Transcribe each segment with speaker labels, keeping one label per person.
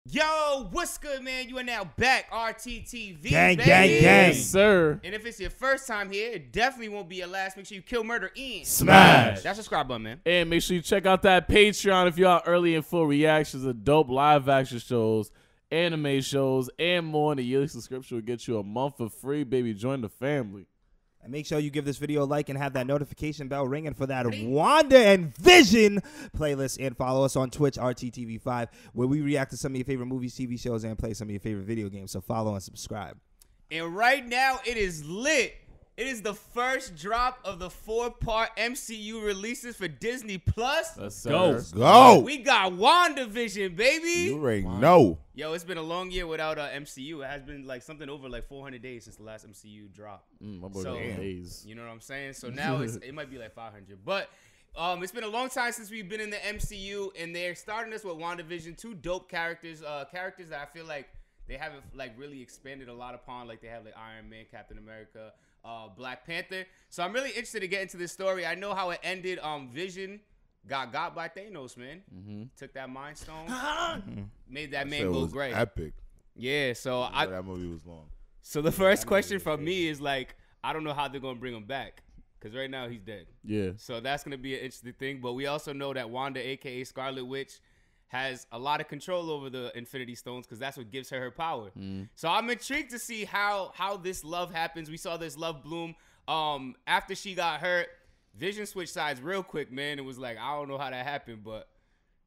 Speaker 1: Yo, what's good, man? You are now back, RTTV,
Speaker 2: Gang,
Speaker 1: baby.
Speaker 2: gang, gang.
Speaker 3: Yes, sir.
Speaker 1: And if it's your first time here, it definitely won't be your last. Make sure you kill murder in.
Speaker 2: Smash.
Speaker 1: That subscribe button, man.
Speaker 3: And make sure you check out that Patreon if you want early and full reactions of dope live action shows, anime shows, and more. And the yearly subscription will get you a month for free, baby. Join the family.
Speaker 2: And make sure you give this video a like and have that notification bell ringing for that Wanda and Vision playlist. And follow us on Twitch, RTTV5, where we react to some of your favorite movies, TV shows, and play some of your favorite video games. So follow and subscribe.
Speaker 1: And right now, it is lit. It is the first drop of the 4-part MCU releases for Disney Plus.
Speaker 3: Let's
Speaker 4: go.
Speaker 3: Let's
Speaker 4: Go.
Speaker 1: We got WandaVision, baby.
Speaker 4: You already know.
Speaker 1: Yo, it's been a long year without MCU. It has been like something over like 400 days since the last MCU drop.
Speaker 3: My boy
Speaker 1: So,
Speaker 3: got days.
Speaker 1: You know what I'm saying? So now it might be like 500. But it's been a long time since we've been in the MCU, and they're starting us with WandaVision. Two dope characters, characters that I feel like they haven't like really expanded a lot upon. Like they have like Iron Man, Captain America, Black Panther. So I'm really interested to get into this story. I know how it ended. Vision got by Thanos, man. Took that Mind Stone, made that man go gray.
Speaker 4: Epic.
Speaker 1: Yeah. So
Speaker 4: That movie was long.
Speaker 1: So the first question from me is like, I don't know how they're gonna bring him back, because right now he's dead.
Speaker 3: Yeah.
Speaker 1: So that's gonna be an interesting thing. But we also know that Wanda, aka Scarlet Witch, has a lot of control over the Infinity Stones, because that's what gives her power. So I'm intrigued to see how this love happens. We saw this love bloom after she got hurt. Vision switched sides real quick, man. It was like, I don't know how that happened, but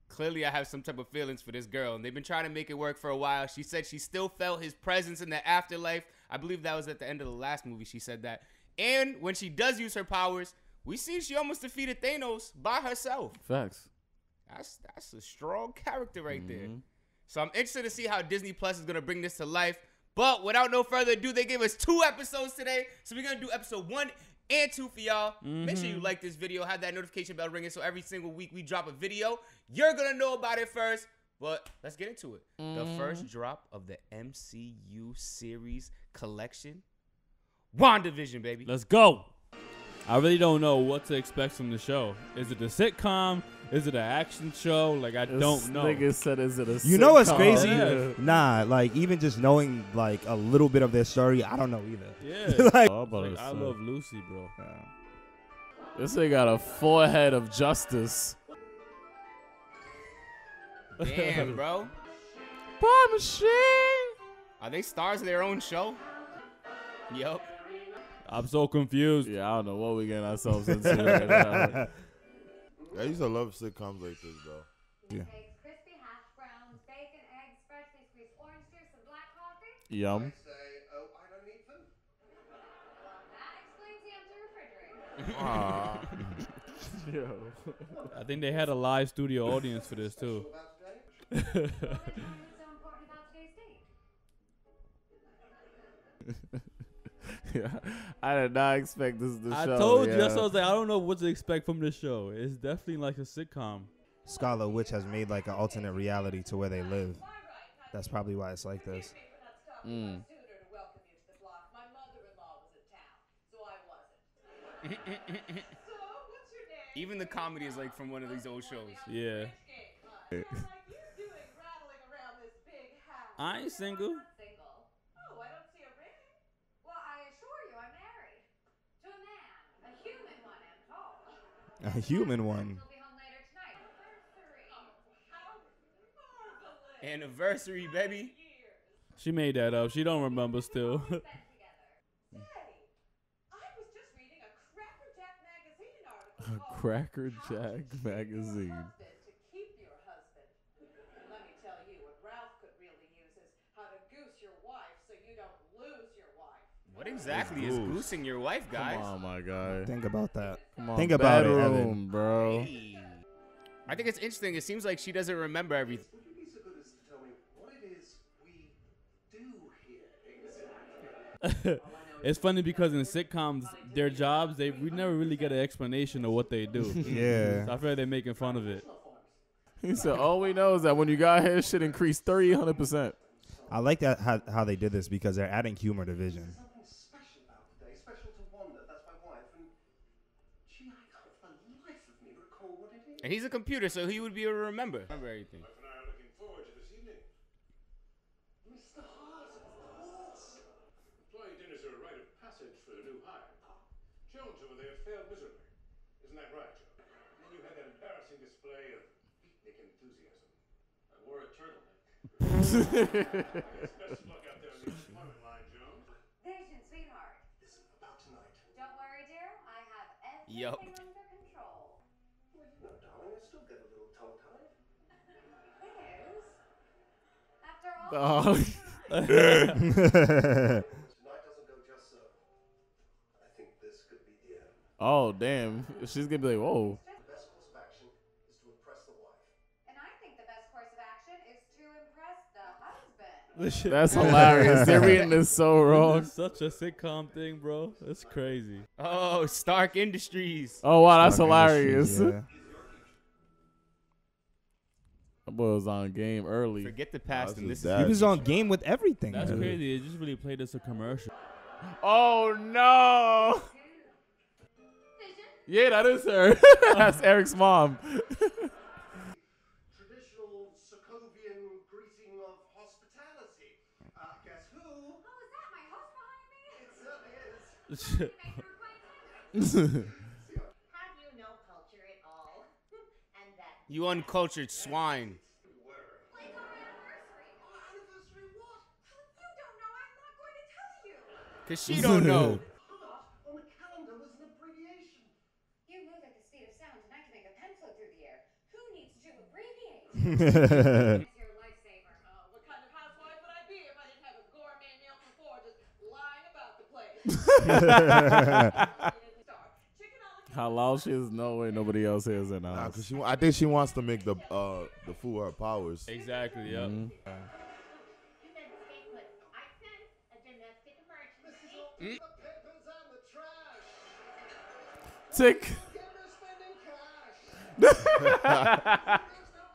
Speaker 1: clearly I have some type of feelings for this girl. And they've been trying to make it work for a while. She said she still felt his presence in the afterlife. I believe that was at the end of the last movie she said that. And when she does use her powers, we see she almost defeated Thanos by herself.
Speaker 3: Facts.
Speaker 1: That's a strong character right there. So I'm interested to see how Disney Plus is going to bring this to life. But without no further ado, they gave us 2 episodes today. So we're going to do episode 1 and 2 for y'all. Make sure you like this video, have that notification bell ringing, so every single week we drop a video, you're going to know about it first. But let's get into it. The first drop of the MCU series collection, WandaVision, baby.
Speaker 4: Let's go. I really don't know what to expect from the show. Is it a sitcom? Is it an action show? Like, I don't know.
Speaker 3: Nigga said, is it a
Speaker 2: You know what's
Speaker 3: sitcom?
Speaker 2: crazy?
Speaker 4: Yeah.
Speaker 2: Nah, like even just knowing like a little bit of their story, I don't know either.
Speaker 4: Yeah.
Speaker 2: Like,
Speaker 3: Oh, I'm about
Speaker 4: Like,
Speaker 3: to
Speaker 4: I
Speaker 3: say.
Speaker 4: love Lucy, bro.
Speaker 3: This nigga got a forehead of justice.
Speaker 1: Damn, bro.
Speaker 3: Bar machine.
Speaker 1: Are they stars of their own show? Yup.
Speaker 4: I'm so confused.
Speaker 3: Yeah, I don't know what we getting ourselves into right now.
Speaker 5: I used to love sitcoms like this, though.
Speaker 2: Yeah.
Speaker 6: Eggs, crispy hash browns, bacon, eggs, freshly squeezed orange juice, and black coffee?
Speaker 3: Yum.
Speaker 7: Say, oh, I don't need food.
Speaker 6: Well, that explains the empty refrigerator.
Speaker 3: Yo.
Speaker 4: I think they had a live studio audience for this, too.
Speaker 6: What is so important about today's date?
Speaker 3: Yeah, I did not expect this to
Speaker 4: I
Speaker 3: show.
Speaker 4: told you.
Speaker 3: yeah.
Speaker 4: That's what I was like, I don't know what to expect from this show. It's definitely like a sitcom.
Speaker 2: Scarlet Witch has made like an alternate reality to where they live. That's probably why it's like this.
Speaker 1: Even the comedy is like from one of these old shows.
Speaker 4: Yeah. I ain't single.
Speaker 6: Single. Oh, I don't see a ring. Well, I assure you, I'm married. To a man. A human one, and tall.
Speaker 2: A human one.
Speaker 6: He'll be home later tonight. Anniversary. How marvelous.
Speaker 1: Anniversary, baby.
Speaker 4: She made that up. She don't remember still.
Speaker 6: Spent together.
Speaker 8: Say, I was just reading a Cracker Jack magazine article. called
Speaker 3: Cracker
Speaker 8: How
Speaker 3: Jack
Speaker 8: to Keep
Speaker 3: magazine.
Speaker 8: Your Husband to Keep Your Husband. Let me tell you, what Ralph could really use is how to goose your wife so you don't lose your wife.
Speaker 1: What exactly is
Speaker 3: Goose.
Speaker 1: goosing your wife, guys?
Speaker 3: Come on, my guy.
Speaker 2: Think about that.
Speaker 3: Come on,
Speaker 2: Think about it,
Speaker 3: bedroom,
Speaker 2: Evan.
Speaker 3: bro.
Speaker 1: Hey. I think it's interesting. It seems like she doesn't remember everything.
Speaker 7: Would you be so good as to tell me what it is we do here exactly?
Speaker 4: It's funny because in sitcoms, their jobs, we never really get an explanation of what they do.
Speaker 2: Yeah.
Speaker 4: So I feel like they're making fun of it.
Speaker 3: He said, all we know is that when you got here, shit increased 300%.
Speaker 2: I like that how they did this because they're adding humor to Vision.
Speaker 7: Something special about today, special to Wanda, that's my wife, and gee, I can't for the life of me recall what it is.
Speaker 1: And he's a computer, so he would be able to remember everything.
Speaker 5: Wife and I are looking forward to this evening.
Speaker 7: Mr. Hart, of course.
Speaker 9: Employee dinners are a rite of passage for the new hire. Jones over there failed miserably. Isn't that right, Joe? And then you had that embarrassing display of beatnik enthusiasm. I wore a turtleneck. Best of luck out there on the employment line, Jones.
Speaker 6: Vision, sweetheart.
Speaker 7: Listen, about tonight.
Speaker 6: Don't worry, dear. I have everything
Speaker 1: Yup.
Speaker 6: under control.
Speaker 7: Well, you know, darling, I still get a little tongue-tied.
Speaker 6: Liz, after all,
Speaker 3: Oh.
Speaker 7: Tonight doesn't go just so. I think this could be the end.
Speaker 3: Oh, damn. She's gonna be like, whoa.
Speaker 7: The best course of action is to impress the wife.
Speaker 6: and I think the best course of action is to impress the husband.
Speaker 3: That's hilarious. They're reading this so wrong.
Speaker 4: It's such a sitcom thing, bro. It's crazy.
Speaker 1: Oh, Stark Industries.
Speaker 3: Oh, wow, that's
Speaker 2: Stark Industries,
Speaker 3: hilarious.
Speaker 2: yeah.
Speaker 3: That boy was on game early.
Speaker 1: Forget the past and
Speaker 5: his
Speaker 1: this
Speaker 5: dad.
Speaker 2: He was on game with everything.
Speaker 4: That's
Speaker 2: man.
Speaker 4: crazy. It just really played as a commercial.
Speaker 3: Oh, no. Yeah, that is her. That's Eric's mom.
Speaker 7: Traditional Sokovian greeting of hospitality. Guess who?
Speaker 6: Oh, is that my host behind me?
Speaker 7: It certainly is.
Speaker 6: Make your acquaintance.
Speaker 8: Have you no culture at all? And that
Speaker 1: You uncultured swine.
Speaker 6: Like our anniversary.
Speaker 7: Our anniversary what?
Speaker 6: You don't know. I'm not going to tell you.
Speaker 1: Cause she don't know.
Speaker 7: Heart on the calendar was an abbreviation.
Speaker 6: You move at the speed of sound, and I can make a pen float through the air. Who needs to abbreviate? It's your lifesaver.
Speaker 8: what kind of housewife would I be if I didn't have a gourmet meal before just lying about the place? Chicken a la
Speaker 3: How loud she is, no way nobody else is in the
Speaker 5: Nah,
Speaker 3: house.
Speaker 5: cause I think she wants to make the food her powers.
Speaker 4: Exactly. Yep.
Speaker 3: Mhm.
Speaker 8: You better stay put. I sense a domestic emergency.
Speaker 7: The papers and the trash.
Speaker 3: Tick.
Speaker 7: Get her spending cash. Stop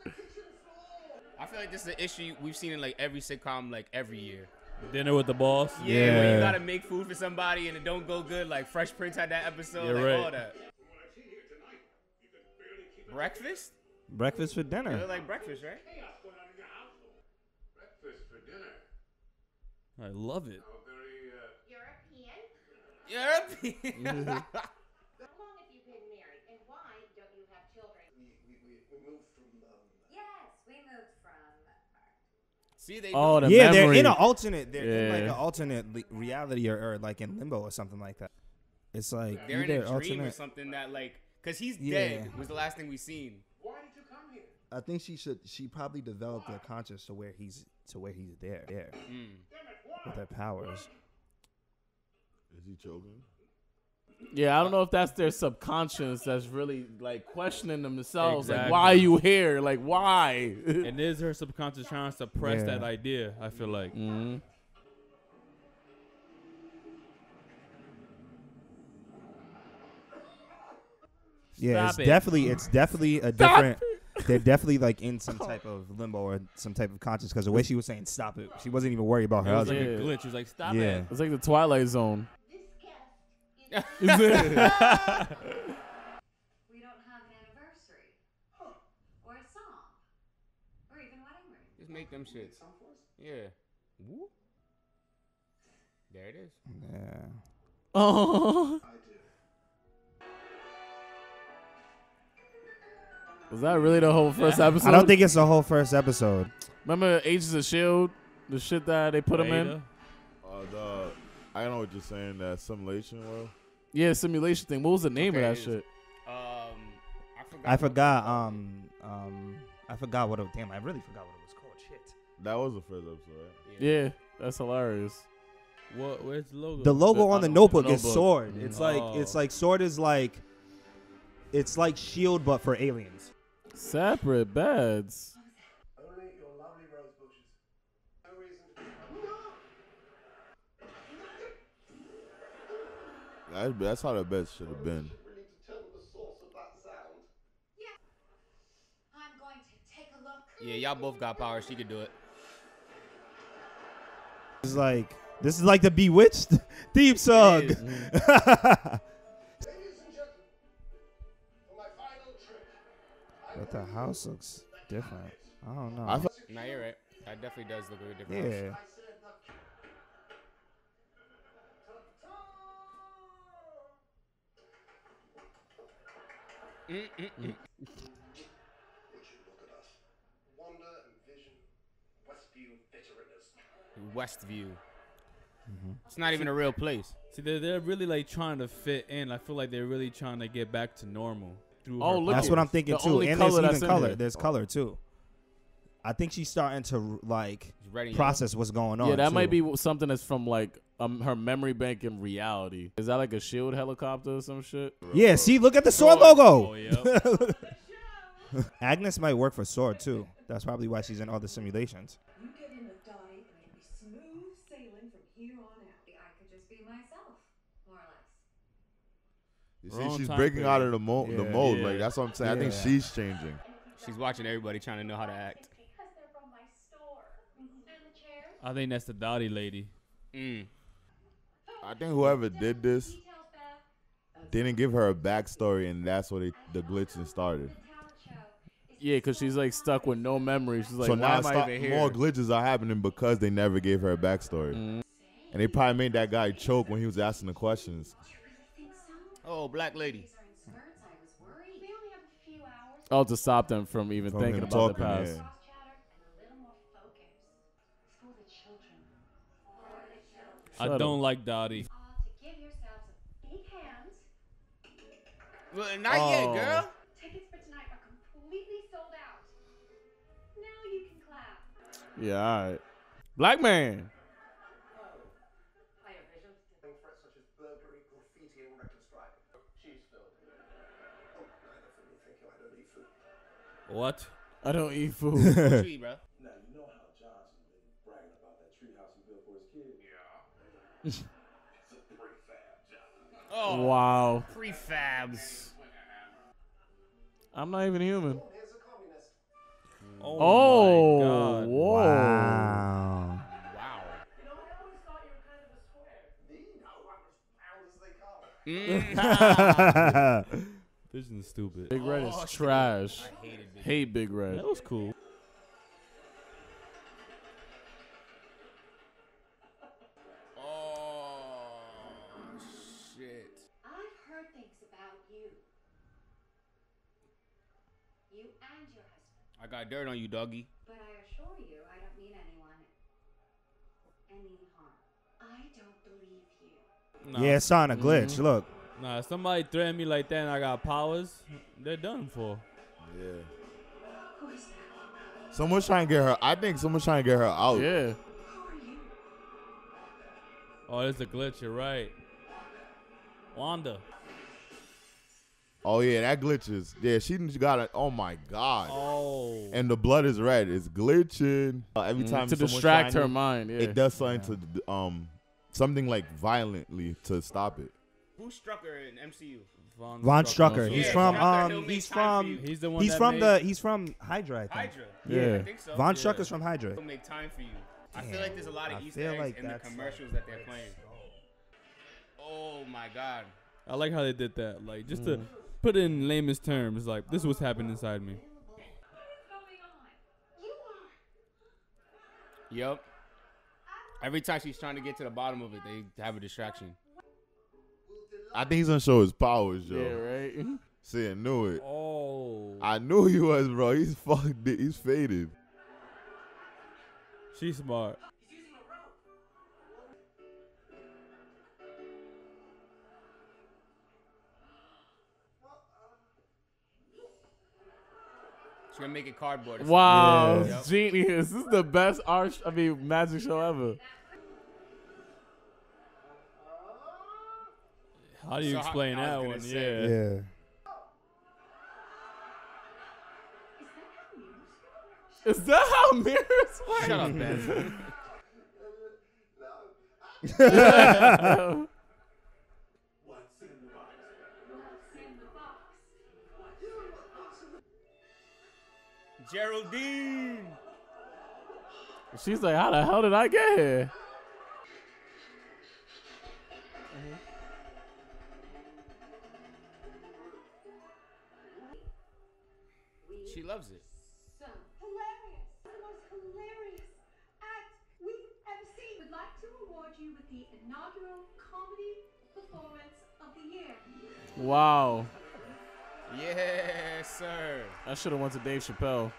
Speaker 7: the kitchen floor.
Speaker 1: I feel like this is an issue we've seen in like every sitcom, like every year.
Speaker 4: Dinner with the boss.
Speaker 1: Yeah, when
Speaker 2: Yeah.
Speaker 1: you gotta make food for somebody and it don't go good. Like Fresh Prince had that episode.
Speaker 4: You're
Speaker 1: like
Speaker 4: right.
Speaker 1: all that.
Speaker 9: From what I've seen here tonight, you can barely keep
Speaker 1: Breakfast?
Speaker 2: Breakfast for
Speaker 1: They
Speaker 2: dinner.
Speaker 1: look like breakfast, right?
Speaker 9: chaos going on in your household. Breakfast for dinner.
Speaker 4: I love it.
Speaker 9: How very,
Speaker 8: European?
Speaker 1: European.
Speaker 8: How long have you been married, and why don't you have children?
Speaker 7: We moved from
Speaker 6: Yes, we moved from.
Speaker 1: See, they
Speaker 3: Oh,
Speaker 1: know.
Speaker 3: the
Speaker 2: Yeah, they're
Speaker 3: memory.
Speaker 2: in an alternate. They're in like
Speaker 3: Yeah.
Speaker 2: an alternate reality or like in limbo or something like that. It's like
Speaker 1: They're in
Speaker 2: either
Speaker 1: a dream or
Speaker 2: alternate.
Speaker 1: something that like, cause he's
Speaker 2: Yeah.
Speaker 1: dead was the last thing we seen.
Speaker 9: why did you come here?
Speaker 2: I think she probably developed their conscious to where he's there
Speaker 9: Damn it, why?
Speaker 2: with their powers.
Speaker 5: Is he choking?
Speaker 3: Yeah, I don't know if that's their subconscious that's really like questioning themselves. Like,
Speaker 4: Exactly.
Speaker 3: why are you here? Like, why?
Speaker 4: And is her subconscious trying to suppress
Speaker 2: Yeah.
Speaker 4: that idea? I feel like.
Speaker 3: Mhm.
Speaker 2: Yeah,
Speaker 4: Stop it.
Speaker 2: it's definitely a different. They're definitely like in some type of limbo or some type of conscious because the way she was saying "stop it," she wasn't even worried about
Speaker 4: It
Speaker 2: her
Speaker 4: was like
Speaker 2: husband.
Speaker 4: a
Speaker 3: Yeah.
Speaker 4: glitch. She was like, stop
Speaker 2: Yeah.
Speaker 4: it.
Speaker 3: It's like the Twilight Zone.
Speaker 8: This guest is
Speaker 6: We don't have an anniversary. Or a song. Or even wedding ring.
Speaker 1: Just make them shits. Yeah. Whoop. There it is.
Speaker 2: Yeah.
Speaker 3: Oh,
Speaker 7: I do.
Speaker 3: was that really the whole first episode?
Speaker 2: I don't think it's the whole first episode.
Speaker 3: Remember Agents of Shield, the shit that they put him in.
Speaker 4: Beta?
Speaker 5: I know what you're saying. That simulation world.
Speaker 3: Yeah, simulation thing. What was the name
Speaker 1: Okay,
Speaker 3: of that
Speaker 1: it's-
Speaker 3: shit?
Speaker 2: I forgot. I forgot what. Damn, I really forgot what it was called. Shit.
Speaker 5: That was the first episode, right?
Speaker 3: Yeah, that's hilarious.
Speaker 4: What? Where's the logo?
Speaker 2: The logo on the notebook is
Speaker 3: notebook.
Speaker 2: sword. It's like
Speaker 4: Oh.
Speaker 2: it's like sword is like it's like shield but for aliens.
Speaker 3: Separate beds.
Speaker 7: Only your lovely rose bushes. No reason to No!
Speaker 5: That's how the bed should have been.
Speaker 7: We need to tell them the source of that sound.
Speaker 6: I'm going to take a look.
Speaker 1: Yeah, y'all both got power. She could do it.
Speaker 2: This is like the Bewitched theme song.
Speaker 1: It is.
Speaker 7: Ladies and gentlemen, for my final trick.
Speaker 2: But the house looks different. I don't know.
Speaker 5: I feel,
Speaker 1: Nah, you're right. That definitely does look like a different
Speaker 2: Yeah.
Speaker 1: house.
Speaker 7: I said the Would you look at us? Wanda and Vision, Westview veteraners.
Speaker 1: Westview. It's not even a real place.
Speaker 4: See, they're really like trying to fit in. I feel like they're really trying to get back to normal through.
Speaker 3: Oh,
Speaker 4: her
Speaker 3: look
Speaker 2: That's
Speaker 3: at
Speaker 2: what
Speaker 3: it.
Speaker 2: I'm thinking
Speaker 3: The
Speaker 2: too.
Speaker 3: only
Speaker 2: And there's
Speaker 3: color that's
Speaker 2: even
Speaker 3: in
Speaker 2: color.
Speaker 3: here.
Speaker 2: There's color too. I think she's starting to like
Speaker 1: It's red and
Speaker 2: process what's going on.
Speaker 3: Yeah, that
Speaker 2: too.
Speaker 3: might be something that's from like her memory bank in reality. Is that like a shield helicopter or some shit?
Speaker 2: Yeah, see, look at the sword logo.
Speaker 4: Oh, yep.
Speaker 2: Agnes might work for Sword too. That's probably why she's in all the simulations.
Speaker 8: You get in with Dottie and it'll be smooth sailing from here on out.
Speaker 6: I could just be myself, more or less.
Speaker 5: You
Speaker 4: Wrong
Speaker 5: see, she's
Speaker 4: time
Speaker 5: breaking
Speaker 4: period.
Speaker 5: out of the mold.
Speaker 2: Yeah.
Speaker 5: The mold,
Speaker 4: Yeah.
Speaker 5: like that's what I'm saying. I think
Speaker 2: Yeah.
Speaker 5: she's changing.
Speaker 1: She's watching everybody trying to know how to act.
Speaker 6: Because they're from my store. And the chairs?
Speaker 4: I think that's the Dottie lady.
Speaker 1: Mm.
Speaker 5: I think whoever did this
Speaker 6: Details, Beth.
Speaker 5: didn't give her a backstory, and that's where the glitching started.
Speaker 6: The talent show is
Speaker 3: Yeah, because she's like stuck with no memory. She's like,
Speaker 5: So
Speaker 3: why
Speaker 5: now
Speaker 3: am I even here?
Speaker 5: more glitches are happening because they never gave her a backstory, and they probably made that guy choke when he was asking the questions.
Speaker 6: Do you really think so?
Speaker 1: Oh, black lady.
Speaker 6: These are in spurts. I was worried. We only have a few hours.
Speaker 3: Oh, to stop them from even
Speaker 5: From
Speaker 3: thinking
Speaker 5: him
Speaker 3: about the
Speaker 5: talking,
Speaker 3: past.
Speaker 5: yeah.
Speaker 6: Cross chatter and a little more focus. It's for the children.
Speaker 4: I
Speaker 3: Shut
Speaker 4: don't
Speaker 3: up.
Speaker 4: like Dottie.
Speaker 6: All to give yourselves a big hand.
Speaker 1: Well, not yet,
Speaker 3: Oh.
Speaker 1: girl.
Speaker 6: Tickets for tonight are completely sold out. Now you can clap.
Speaker 3: Yeah, all right. Black man.
Speaker 8: Hiya, Vision.
Speaker 7: Threats such as burglary, graffiti, and reckless driving. She's filled. Oh, neither for me, thank you. I don't eat food.
Speaker 4: What?
Speaker 3: I don't eat food.
Speaker 1: What you eat, bro?
Speaker 9: Now, you know how Johnson been bragging about that treehouse he built for his kid? Yeah. It's a prefab job.
Speaker 1: Oh,
Speaker 3: Wow.
Speaker 1: prefabs.
Speaker 3: I'm not even human.
Speaker 7: Oh, here's a communist.
Speaker 3: Oh,
Speaker 4: my God.
Speaker 3: whoa.
Speaker 2: Wow.
Speaker 1: Wow.
Speaker 8: You know, I always thought you were kind of a square.
Speaker 7: Me? No, I'm as round as they come.
Speaker 4: Vision's stupid.
Speaker 3: Big Red is
Speaker 1: Oh, shit.
Speaker 3: trash.
Speaker 1: I hated Big
Speaker 3: Hate Big Red.
Speaker 4: That was cool.
Speaker 1: Oh, shit.
Speaker 6: I've heard things about you. You and your husband.
Speaker 1: I got dirt on you, doggy.
Speaker 6: But I assure you, I don't mean anyone any harm. I don't believe you.
Speaker 4: Nah,
Speaker 2: Yeah, it's on a glitch. Look.
Speaker 4: Nah, if somebody threaten me like that and I got powers, they're done for.
Speaker 5: Yeah.
Speaker 6: Who is that?
Speaker 5: Someone's trying to get her. I think someone's trying to get her out.
Speaker 3: Yeah.
Speaker 6: Who are you?
Speaker 4: Oh, there's a glitch. You're right. Wanda.
Speaker 5: Oh yeah, that glitches. Yeah, she got it. Oh my god.
Speaker 4: Oh.
Speaker 5: And the blood is red. It's glitching. Every time
Speaker 3: To
Speaker 5: someone's
Speaker 3: distract
Speaker 5: trying
Speaker 3: her
Speaker 5: to-
Speaker 3: mind. Yeah.
Speaker 5: it does something to something like violently to stop it.
Speaker 1: Who struck her in MCU?
Speaker 2: Von Strucker.
Speaker 1: Yeah,
Speaker 2: He's from
Speaker 1: Strucker, he'll make
Speaker 2: he's
Speaker 1: time for
Speaker 2: from
Speaker 1: you.
Speaker 4: He's the one.
Speaker 2: he's
Speaker 4: that
Speaker 2: from
Speaker 4: made,
Speaker 2: the he's from Hydra, I think.
Speaker 1: Hydra.
Speaker 3: Yeah.
Speaker 1: I think so.
Speaker 2: Von
Speaker 4: Yeah.
Speaker 2: Strucker's from Hydra.
Speaker 1: He'll make time for you. I feel
Speaker 2: Damn,
Speaker 1: like there's a lot of
Speaker 2: I
Speaker 1: Easter
Speaker 2: feel
Speaker 1: eggs
Speaker 2: like
Speaker 1: in the
Speaker 2: that's
Speaker 1: commercials that they're playing. Oh my god.
Speaker 4: I like how they did that. Like just to put it in lamest terms, like this is what's happening inside me.
Speaker 6: What is going on? You are.
Speaker 1: Yup. Every time she's trying to get to the bottom of it, they have a distraction.
Speaker 5: I think he's gonna show his powers, yo.
Speaker 3: Yeah, right?
Speaker 5: See, I knew it.
Speaker 4: Oh.
Speaker 5: I knew he was, bro. He's fucked. He's faded.
Speaker 4: She's smart.
Speaker 1: She's gonna make it cardboard.
Speaker 3: Wow.
Speaker 2: Yeah.
Speaker 3: It's genius. This is the best magic show ever.
Speaker 4: How do you
Speaker 1: So
Speaker 4: explain
Speaker 1: I was
Speaker 4: that
Speaker 1: gonna
Speaker 4: one?
Speaker 1: say-
Speaker 4: Yeah.
Speaker 2: Yeah.
Speaker 3: Is that how mirrors work?
Speaker 1: Shut up, Ben.
Speaker 9: What's in the box?
Speaker 6: What's in the box?
Speaker 1: Geraldine.
Speaker 3: She's like, how the hell did I get here?
Speaker 1: She loves it.
Speaker 6: So hilarious. The most hilarious you with the inaugural comedy performance of the year.
Speaker 3: Wow.
Speaker 1: Yes, sir.
Speaker 3: I should have went to Dave Chappelle.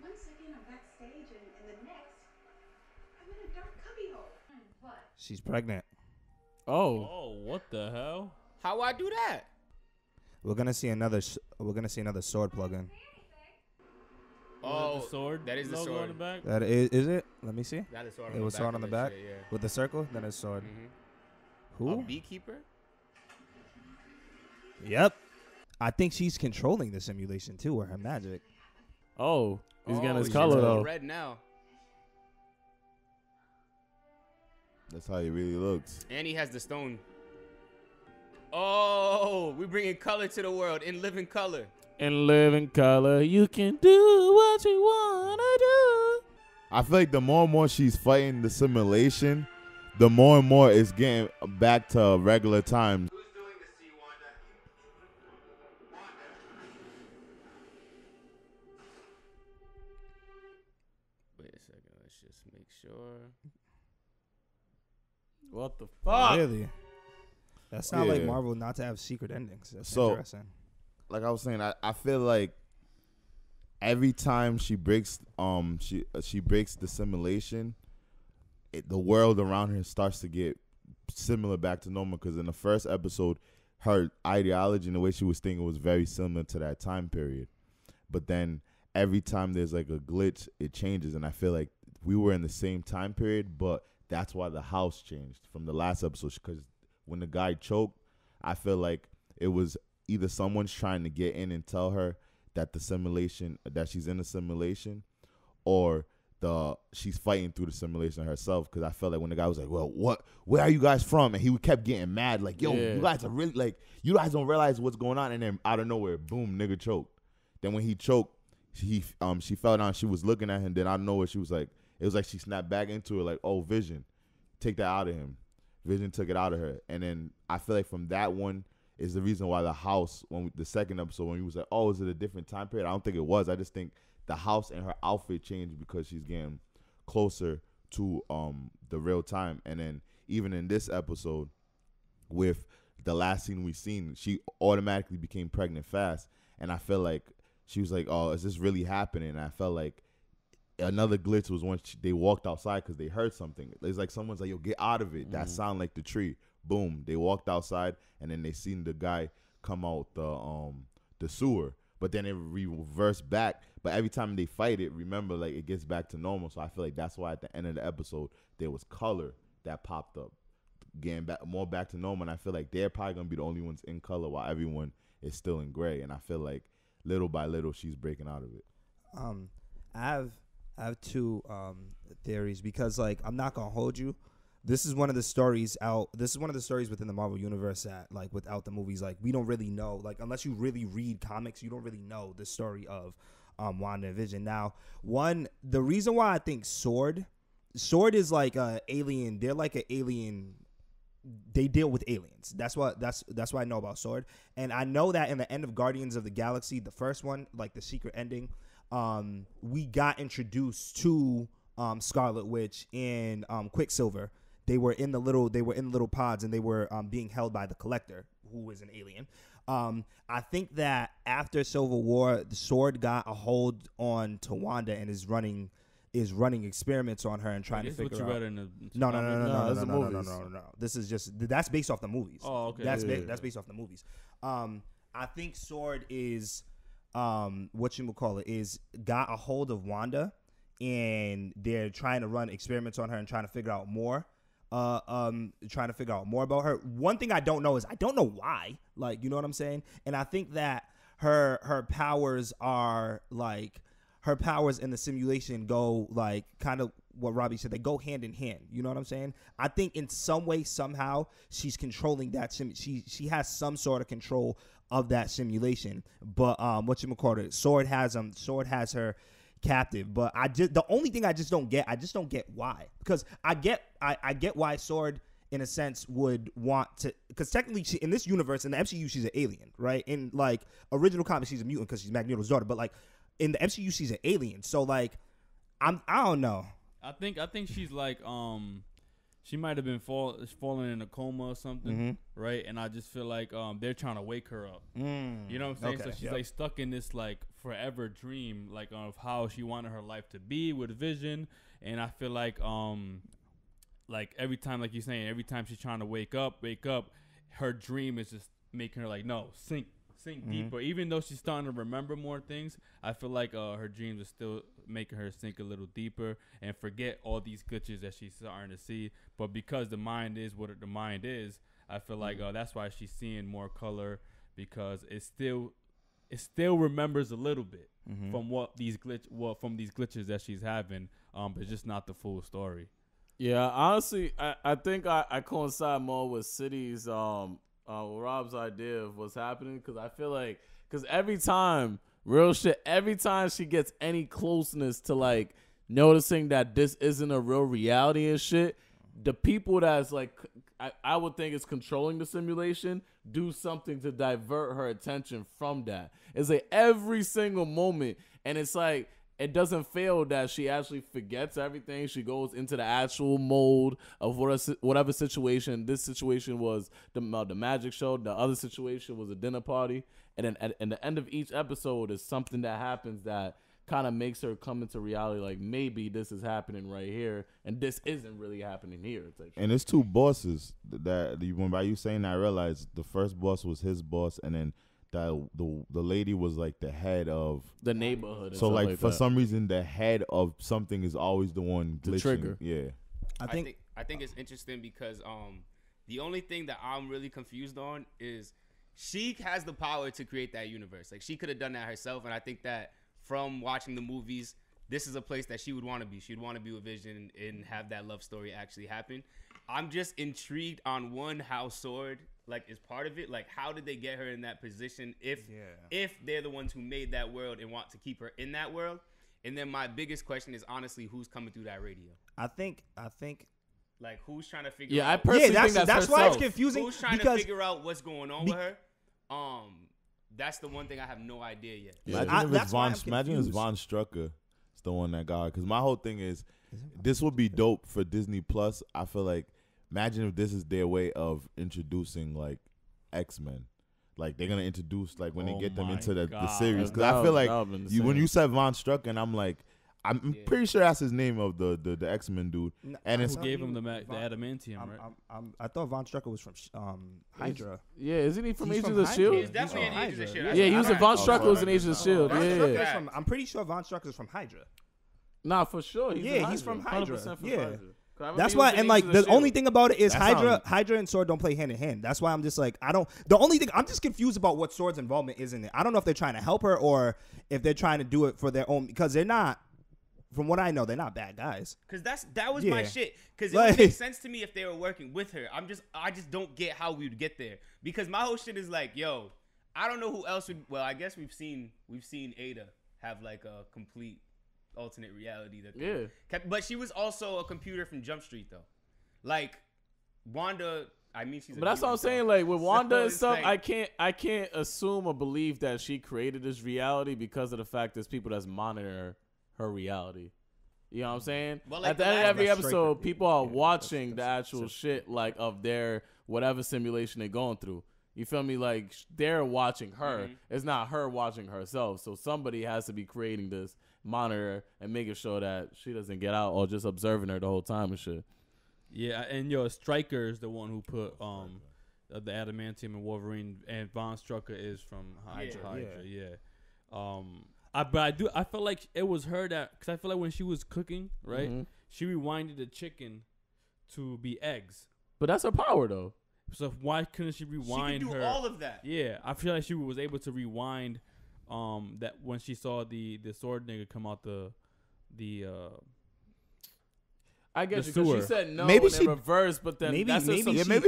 Speaker 6: 1 second I'm backstage and the next I'm in a dark cubbyhole. What?
Speaker 2: She's pregnant.
Speaker 3: Oh.
Speaker 4: Oh, what the hell?
Speaker 1: How I do that?
Speaker 2: We're gonna see another. We're gonna see another sword plug-in.
Speaker 1: Oh,
Speaker 4: the sword.
Speaker 1: that is the
Speaker 4: logo
Speaker 1: sword.
Speaker 4: on the back.
Speaker 2: That is it? Let me see.
Speaker 1: That is sword.
Speaker 2: It was sword on the back
Speaker 1: Shit, yeah.
Speaker 2: with the circle. Then it's sword.
Speaker 1: A
Speaker 2: Who?
Speaker 1: beekeeper?
Speaker 2: Yep. I think she's controlling the simulation too, or her magic.
Speaker 3: Oh. He's getting his
Speaker 1: she's
Speaker 3: color
Speaker 1: all
Speaker 3: though.
Speaker 1: red now.
Speaker 5: That's how he really looks.
Speaker 1: And he has the stone. Oh, we bringing color to the world in living color.
Speaker 3: In living color, you can do what you wanna do.
Speaker 5: I feel like the more and more she's fighting the simulation, the more and more it's getting back to regular times.
Speaker 7: Who's doing this to you, Wanda?
Speaker 1: Wait a second. Let's just make sure.
Speaker 3: What the fuck?
Speaker 2: Really? That's not like
Speaker 5: Yeah.
Speaker 2: Marvel not to have secret endings. That's
Speaker 5: So-
Speaker 2: interesting.
Speaker 5: Like I was saying, I feel like every time she breaks she breaks the simulation, the world around her starts to get similar back to normal. Because in the first episode, her ideology and the way she was thinking was very similar to that time period. But then every time there's like a glitch, it changes, and I feel like we were in the same time period, but that's why the house changed from the last episode. Because when the guy choked, I feel like it was either someone's trying to get in and tell her that that she's in the simulation, or she's fighting through the simulation herself. Because I felt like when the guy was like, well, where are you guys from? And he kept getting mad, like, yo,
Speaker 3: Yeah.
Speaker 5: you guys are really, like, you guys don't realize what's going on. And then out of nowhere, boom, nigga choked. Then when he choked, she fell down. She was looking at him. Then out of nowhere, she was like, it was like she snapped back into it, like, oh, Vision, take that out of him. Vision took it out of her. And then I feel like from that one is the reason why the house, the second episode, when he was like, oh, is it a different time period? I don't think it was. I just think the house and her outfit changed because she's getting closer to the real time. And then even in this episode, with the last scene we seen, she automatically became pregnant fast. And I feel like she was like, oh, is this really happening? And I felt like another glitch was when they walked outside because they heard something. It's like someone's like, yo, get out of it. That sound like the tree. Boom. They walked outside, and then they seen the guy come out the sewer. But then it reversed back. But every time they fight it, remember, like, it gets back to normal. So I feel like that's why at the end of the episode, there was color that popped up, getting more back to normal. And I feel like they're probably going to be the only ones in color while everyone is still in gray. And I feel like little by little, she's breaking out of it.
Speaker 2: I have two theories, because, like, I'm not gonna hold you. This is one of the stories within the Marvel universe that, like, without the movies, like, we don't really know. Like, unless you really read comics, you don't really know the story of Wanda and Vision. Now, the reason why I think Sword is like a alien. They're like an alien. They deal with aliens. That's what I know about Sword. And I know that in the end of Guardians of the Galaxy, the first one, like the secret ending, we got introduced to Scarlet Witch and Quicksilver. They were in the little pods, and they were being held by the Collector, who is an alien. I think that after Civil War, the Sword got a hold on to Wanda and is running experiments on her and trying to figure
Speaker 4: what you
Speaker 2: out.
Speaker 4: read in the
Speaker 2: No. This is just that's based off the movies.
Speaker 4: Oh, okay.
Speaker 2: That's based off the movies. I think Sword is is got a hold of Wanda, and they're trying to run experiments on her and trying to figure out more. Trying to figure out more about her. One thing I don't know is I don't know why. Like, you know what I'm saying? And I think that her powers are like her powers in the simulation go like kind of what Robbie said. They go hand in hand. You know what I'm saying? I think in some way, somehow, she's controlling that. She has some sort of control of that simulation. But Sword has her captive. But the only thing I just don't get why. Because I get why Sword, in a sense, would want to, because technically in this universe, in the MCU, she's an alien, right? In like original comics, she's a mutant because she's Magneto's daughter. But like in the MCU, she's an alien. So like I don't know.
Speaker 4: I think she's like she might have been falling in a coma or something, right? And I just feel like they're trying to wake her up. You know what I'm saying?
Speaker 2: Okay,
Speaker 4: So she's like stuck in this like forever dream, like of how she wanted her life to be with Vision. And I feel like every time, like you're saying, every time she's trying to wake up, her dream is just making her like, no, sink deeper. Even though she's starting to remember more things, I feel like her dreams are still making her sink a little deeper and forget all these glitches that she's starting to see. But because the mind is what the mind is, I feel like that's why she's seeing more color, because it still remembers a little bit from these glitches that she's having, but it's just not the full story.
Speaker 3: Yeah, honestly, I think I coincide more with City's Rob's idea of what's happening, because I feel like every time she gets any closeness to like noticing that this isn't a real reality and shit, the people that's like I would think is controlling the simulation do something to divert her attention from that. It's like every single moment, and it's like it doesn't fail that she actually forgets everything. She goes into the actual mode of whatever situation. This situation was the magic show. The other situation was a dinner party. And then at the end of each episode is something that happens that kind of makes her come into reality, like maybe this is happening right here, and this isn't really happening here.
Speaker 5: And it's two bosses that by you saying that, I realized the first boss was his boss, and then the lady was like the head of
Speaker 3: the neighborhood.
Speaker 5: So like for some reason, the head of something is always the one glitching.
Speaker 3: The trigger.
Speaker 5: Yeah.
Speaker 1: I think it's interesting because the only thing that I'm really confused on is she has the power to create that universe. Like she could have done that herself, and I think that from watching the movies, this is a place that she would want to be. She'd want to be with Vision and have that love story actually happen. I'm just intrigued on how Sword like is part of it. Like how did they get her in that position if they're the ones who made that world and want to keep her in that world? And then my biggest question is honestly, who's coming through that radio?
Speaker 2: I think
Speaker 1: like who's trying to figure out?
Speaker 3: I personally think
Speaker 2: that's why it's confusing.
Speaker 1: Who's trying to figure out what's going on with her? That's the one thing I have no idea yet.
Speaker 5: Yeah. Imagine if Von Strucker is the one that got her. Because my whole thing is, this would be dope for Disney Plus. I feel like, imagine if this is their way of introducing like X-Men. Like they're gonna introduce like when they get them into the series. Because I feel like when you said Von Strucker, and I'm like, I'm pretty sure that's his name of the X-Men dude. And
Speaker 4: who gave him the adamantium, right?
Speaker 2: I thought Von Strucker was from Hydra.
Speaker 3: Yeah, isn't he from Agents of S.H.I.E.L.D.?
Speaker 1: He's definitely in Agents of S.H.I.E.L.D.
Speaker 3: Yeah, he was Von Strucker was in Agents of S.H.I.E.L.D. Yeah.
Speaker 2: I'm pretty sure Von Strucker is from Hydra.
Speaker 3: Nah, for sure.
Speaker 2: He's from Hydra.
Speaker 3: 100% from
Speaker 2: Yeah.
Speaker 3: Hydra.
Speaker 2: That's why, and like the only thing about it is Hydra and Sword don't play hand in hand. That's why I'm just like, the only thing I'm just confused about what Sword's involvement is in it. I don't know if they're trying to help her or if they're trying to do it for their own, because they're not. From what I know, they're not bad guys.
Speaker 1: Cause that was my shit. Cause it would make sense to me if they were working with her. I just don't get how we would get there. Because my whole shit is like, yo, I don't know who else would. Well, I guess we've seen Ada have like a complete alternate reality but she was also a computer from Jump Street though. Like Wanda, I mean she's.
Speaker 3: But that's what I'm saying. Like with Wanda and stuff,
Speaker 1: like,
Speaker 3: I can't assume or believe that she created this reality because of the fact there's people that's monitoring her reality. You know what I'm saying?
Speaker 1: Well, like
Speaker 3: at the end of every episode, people are watching the actual shit like of their whatever simulation they're going through. You feel me? Like they're watching her. It's not her watching herself. So somebody has to be creating this monitor and making sure that she doesn't get out or just observing her the whole time and shit.
Speaker 4: Yeah, and Stryker is the one who put the adamantium and Wolverine, and Von Strucker is from Hydra. But I felt like it was her because I feel like when she was cooking, right, she rewinded the chicken to be eggs.
Speaker 3: But that's her power though.
Speaker 4: So why couldn't she rewind
Speaker 1: she could do all of that?
Speaker 4: Yeah, I feel like she was able to rewind that when she saw the sword nigga come out the
Speaker 3: I guess
Speaker 4: the
Speaker 3: because
Speaker 4: sewer.
Speaker 3: she said no
Speaker 5: Maybe
Speaker 3: in
Speaker 5: she
Speaker 3: reverse, but then
Speaker 2: maybe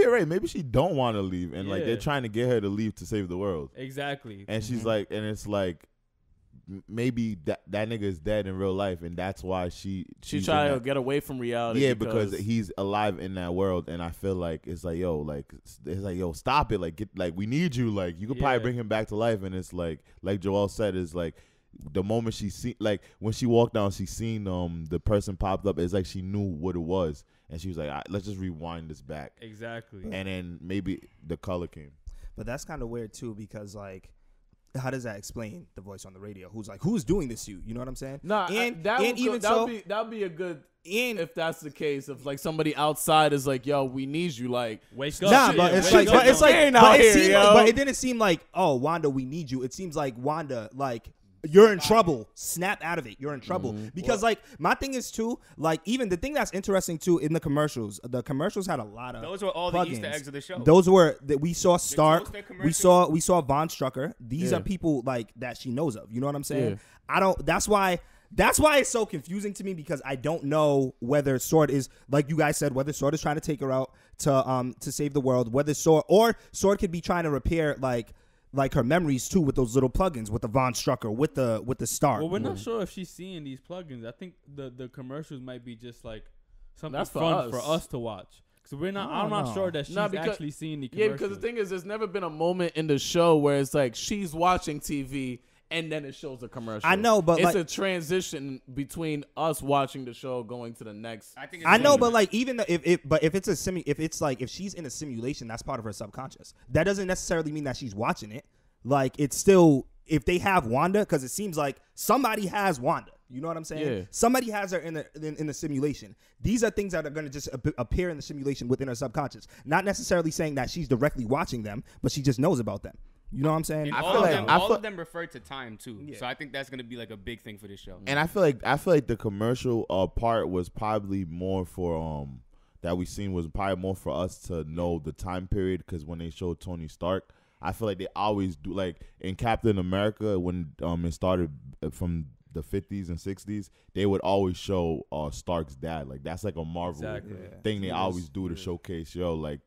Speaker 5: you're right. Maybe she don't want to leave, and like they're trying to get her to leave to save the world.
Speaker 4: Exactly.
Speaker 5: And she's like, and it's like, maybe that nigga is dead in real life, and that's why she
Speaker 3: tried to get away from reality.
Speaker 5: Yeah, because he's alive in that world, and I feel like it's like, yo, stop it, like we need you, like you could probably bring him back to life, and it's like Joel said, is like the moment she seen, like when she walked down, she seen the person popped up. It's like she knew what it was, and she was like, let's just rewind this back.
Speaker 4: Exactly.
Speaker 5: And then maybe the color came.
Speaker 2: But that's kind of weird too, because like, how does that explain the voice on the radio? Who's doing this to you? You know what I'm saying?
Speaker 3: Nah, that'd be a good.
Speaker 2: And
Speaker 3: If that's the case, if like somebody outside is like, "Yo, we need you," like,
Speaker 4: Wake up.
Speaker 2: nah,
Speaker 4: shit,
Speaker 2: but it's
Speaker 4: wake
Speaker 2: like,
Speaker 4: up.
Speaker 2: but it's like,
Speaker 3: Ain't
Speaker 2: but
Speaker 3: out
Speaker 2: it
Speaker 3: here,
Speaker 2: seemed
Speaker 3: yo.
Speaker 2: like, but it didn't seem like, oh, Wanda, we need you. It seems like Wanda, like, you're in trouble. Snap out of it. You're in trouble. Because like my thing is too, like even the thing that's interesting too in the commercials had a lot of
Speaker 1: Those were all
Speaker 2: plugins.
Speaker 1: the Easter eggs of the show.
Speaker 2: Those were that we saw Stark.
Speaker 1: toaster
Speaker 2: We
Speaker 1: commercial.
Speaker 2: saw Von Strucker. These
Speaker 3: Yeah.
Speaker 2: are people like that she knows of. You know what I'm saying?
Speaker 3: Yeah.
Speaker 2: I don't. That's why it's so confusing to me, because I don't know whether Sword is, like you guys said, whether Sword is trying to take her out to save the world, whether Sword could be trying to repair like her memories too with those little plugins, with the Von Strucker, with the Stark.
Speaker 4: Well, we're not sure if she's seeing these plugins. I think the commercials might be just like something
Speaker 3: That's for
Speaker 4: fun
Speaker 3: us.
Speaker 4: for us to watch. Because I'm
Speaker 2: don't
Speaker 4: not
Speaker 2: know.
Speaker 4: sure that she's
Speaker 3: Nah, because-
Speaker 4: actually seeing the
Speaker 3: yeah,
Speaker 4: commercials.
Speaker 3: because the thing is, there's never been a moment in the show where it's like she's watching TV and then it shows a commercial.
Speaker 2: I know, but
Speaker 3: it's
Speaker 2: like-
Speaker 3: a transition between us watching the show going to the next.
Speaker 1: I think it's
Speaker 2: I know,
Speaker 1: the
Speaker 2: but
Speaker 1: same.
Speaker 2: like even if it's if she's in a simulation, that's part of her subconscious. That doesn't necessarily mean that she's watching it. Like it's still, if they have Wanda, because it seems like somebody has Wanda. You know what I'm saying?
Speaker 3: Yeah.
Speaker 2: Somebody has her in the simulation. These are things that are going to just appear in the simulation within her subconscious. Not necessarily saying that she's directly watching them, but she just knows about them. You know what I'm saying?
Speaker 1: And
Speaker 5: I
Speaker 1: all
Speaker 5: feel
Speaker 1: of
Speaker 5: like-
Speaker 1: them,
Speaker 5: I
Speaker 1: all
Speaker 5: feel-
Speaker 1: of them refer to time too.
Speaker 2: Yeah.
Speaker 1: So I think that's gonna be like a big thing for this show.
Speaker 5: And I feel like the commercial part was probably more for that we seen was probably more for us to know the time period, because when they showed Tony Stark, I feel like they always do, like in Captain America when it started from the 50s and 60s, they would always show Stark's dad. Like that's like a Marvel
Speaker 4: Exactly.
Speaker 5: thing they
Speaker 2: Yes.
Speaker 5: always do to showcase, like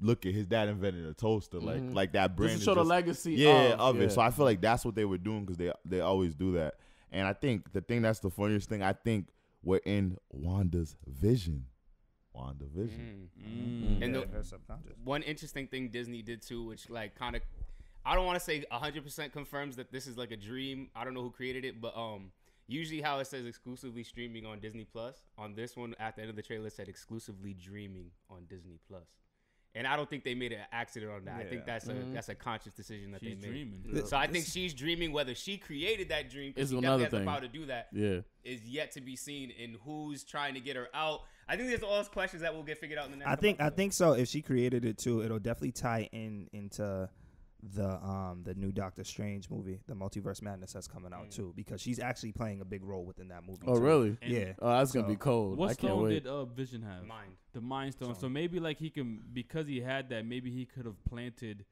Speaker 5: look at his dad invented a toaster, like that brand
Speaker 3: Just to
Speaker 5: is
Speaker 3: show the
Speaker 5: just-
Speaker 3: legacy
Speaker 5: of
Speaker 3: yeah.
Speaker 5: it. So I feel like that's what they were doing, because they always do that. And I think the thing that's the funniest thing, I think we're in Wanda's vision.
Speaker 1: And the,
Speaker 2: her subconscious.
Speaker 1: one interesting thing Disney did too, which like kind of, I don't want to say 100% confirms that this is like a dream. I don't know who created it, but usually how it says exclusively streaming on Disney Plus, on this one at the end of the trailer it said exclusively dreaming on Disney Plus. And I don't think they made an accident on that. I think that's a conscious decision that
Speaker 4: she's
Speaker 1: they made.
Speaker 4: dreaming.
Speaker 1: So I think she's dreaming. Whether she created that dream, because
Speaker 3: Is
Speaker 1: she
Speaker 3: another
Speaker 1: definitely has the
Speaker 3: thing.
Speaker 1: power to do that,
Speaker 3: Yeah.
Speaker 1: is yet to be seen. And who's trying to get her out? I think there's all those questions that will get figured out in the next.
Speaker 2: I think so. If she created it too, it'll definitely tie into the new Doctor Strange movie, the Multiverse Madness that's coming out too, because she's actually playing a big role within that movie.
Speaker 3: Oh,
Speaker 2: too.
Speaker 3: really?
Speaker 4: And
Speaker 2: Yeah.
Speaker 3: Oh, that's gonna
Speaker 2: So-
Speaker 3: be cold.
Speaker 4: What
Speaker 3: I can't
Speaker 4: stone
Speaker 3: wait.
Speaker 4: did Vision have?
Speaker 1: Mind.
Speaker 4: The Mind Stone. So maybe like he can, because he had that, maybe he could have planted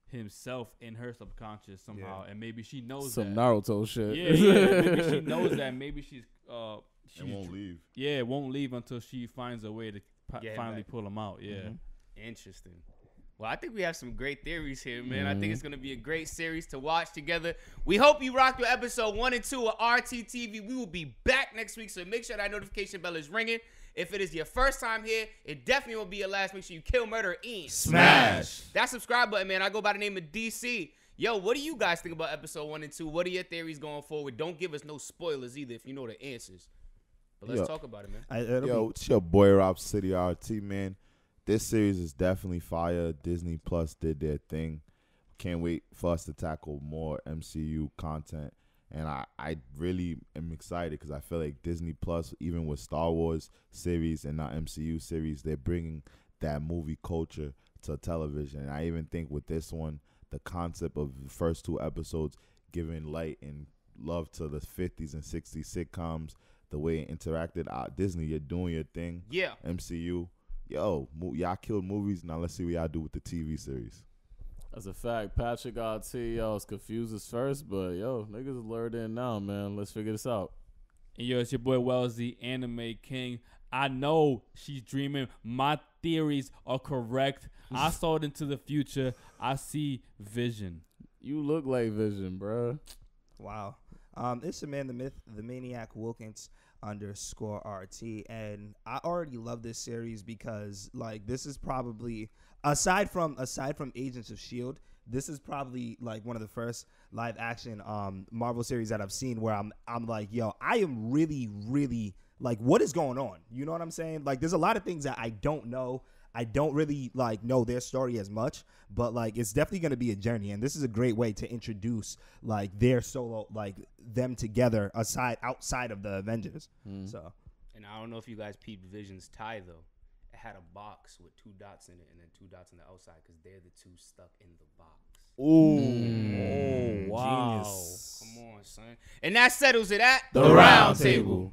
Speaker 4: himself in her subconscious somehow, and maybe she knows
Speaker 3: Some
Speaker 4: that.
Speaker 3: Naruto shit.
Speaker 4: Yeah. Maybe she knows that. Maybe she's
Speaker 5: It won't leave.
Speaker 4: Yeah, it won't leave until she finds a way to
Speaker 1: Get him
Speaker 4: finally
Speaker 1: back.
Speaker 4: pull him out. Yeah.
Speaker 1: Interesting. Well, I think we have some great theories here, man. I think it's going to be a great series to watch together. We hope you rocked with episode 1 and 2 of RTTV. We will be back next week, so make sure that notification bell is ringing. If it is your first time here, it definitely will be your last. Make sure you kill, murder, and
Speaker 2: Smash.
Speaker 1: that subscribe button, man. I go by the name of DC. Yo, what do you guys think about episode 1 and 2? What are your theories going forward? Don't give us no spoilers either if you know the answers. But let's
Speaker 5: Yo.
Speaker 1: talk about it, man.
Speaker 5: Yo, it's your boy Rob City RT, man. This series is definitely fire. Disney Plus did their thing. Can't wait for us to tackle more MCU content. And I really am excited because I feel like Disney Plus, even with Star Wars series and now MCU series, they're bringing that movie culture to television. And I even think with this one, the concept of the first 2 episodes giving light and love to the 50s and 60s sitcoms, the way it interacted. Disney, you're doing your thing.
Speaker 1: Yeah.
Speaker 5: MCU, yo, y'all killed movies. Now let's see what y'all do with the TV series.
Speaker 3: That's a fact. Patrick RT, yo, was confused at first, but yo, niggas lured in now, man. Let's figure this out.
Speaker 4: And yo, it's your boy Wells, the Anime King. I know she's dreaming. My theories are correct. I saw it into the future. I see Vision.
Speaker 3: You look like Vision, bruh.
Speaker 2: Wow. It's the man, the myth, the maniac Wilkins _RT, and I already love this series because like this is probably aside from Agents of S.H.I.E.L.D., this is probably like one of the first live action Marvel series that I've seen where I'm like, yo, I am really, really like, what is going on? You know what I'm saying? Like, there's a lot of things that I don't know. I don't really like know their story as much, but like it's definitely going to be a journey, and this is a great way to introduce like their solo, like them together outside of the Avengers. So,
Speaker 1: and I don't know if you guys peeped Vision's tie though. It had a box with 2 dots in it, and then 2 dots on the outside because they're the 2 stuck in the box.
Speaker 3: Oh, wow.
Speaker 2: Genius.
Speaker 1: Come on, son. And that settles it at
Speaker 3: The Round Table.